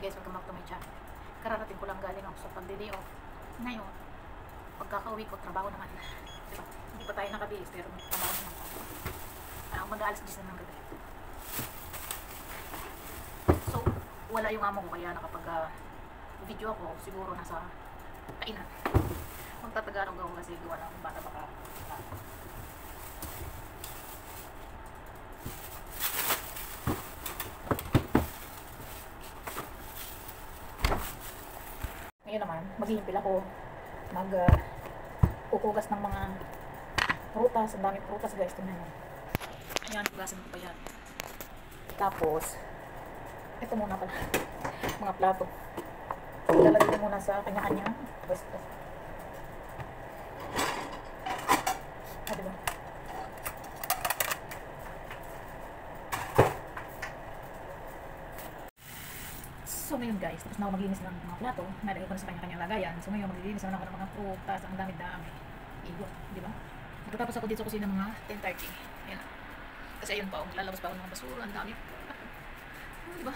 guys, welcome back to my channel. Kararating ko lang galing ako sa pag-day off. Ngayon, pagkaka-uwi ko, trabaho naman. Diba? Hindi pa tayo nakabihis, pero trabaho naman tayo. Mag-aalas 10 na ng gabi. So, wala yung amo ko, kaya nakapag-video ako, siguro nasa kainan. Magtatagalog ako kasi gawa ng bata baka. Ngayon naman, maghihimpil ako, kukugas ng mga prutas. Ang daming prutas guys, tingnan mo. Ayan, kugasan ko pa yan. Tapos, ito muna pala, mga plato. Ilalagay ko muna sa kanya-kanya. Pwesto. Diba? So ngayon guys, tapos na ako maglinis ng mga plato, nalagay ko na sa kanya-kanyang lagayan. So ngayon maglilinis naman ako ng mga prutas, ang dami-dami. Igo, di ba? Magtatapos ako dito sa kusina mga 10:30. Ayan. Kasi ayun pa, lalabas pa ako ng basura, ang dami. Di ba?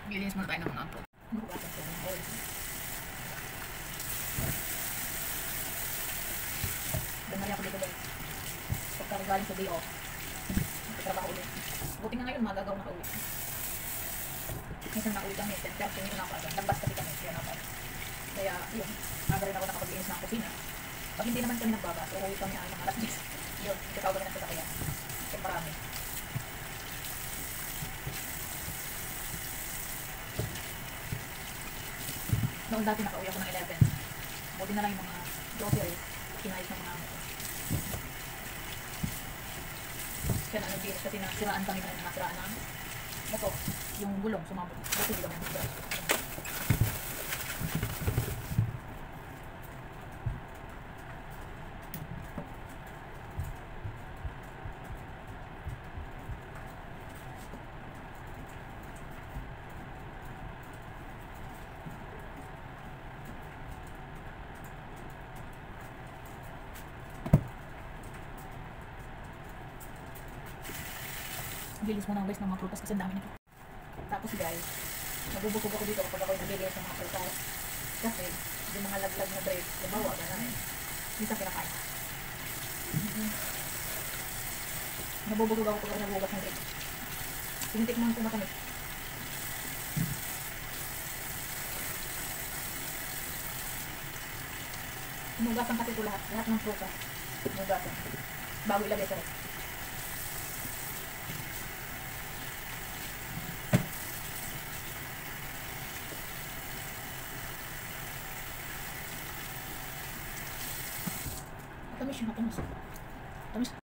Maglilinis muna tayo ng mga prutas. Magugasan ko ng oil. Damali ako dito guys. Pagkagaling sa day off, magtatrabaho ulit. Buti nga ngayon, magagaw na ka-uwi. Minsan na-uwi kami, 10:30 yun ako agad. Nagbas kasi kami, kaya naman. Kaya, yun, aga rin ako nakapag-inis ng kusina. Pag hindi naman kami nagbabas, uuwi kami ang mga alas 10. Yun, ikataw kami ng sasakyan. Kasi marami. Noon dati nakauwi ako ng 11. Buti na lang yung mga grocery, kinayos ng mga amo ko. Kaya na-nag-inis kasi nasiraan kami na nasiraan ng motor. Yung gulong sumabot. Buti hindi kami nasiraan. Bilis mo na guys ng mga prutas kasi ang dami nito. Tapos guys, nabubusog ako dito kapag ako naglilis ng mga prutas. Kasi yung mga laglag na bread, nabawa, gano'n eh. Minsan pinakain. Nabubusog ako kapag nabugas ng bread. Tinitikman ko na kami. Inugasan kasi ko lahat ng prutas. Inugasan. Bago ilagay sa rep. Tamis yung matamis. Tamis.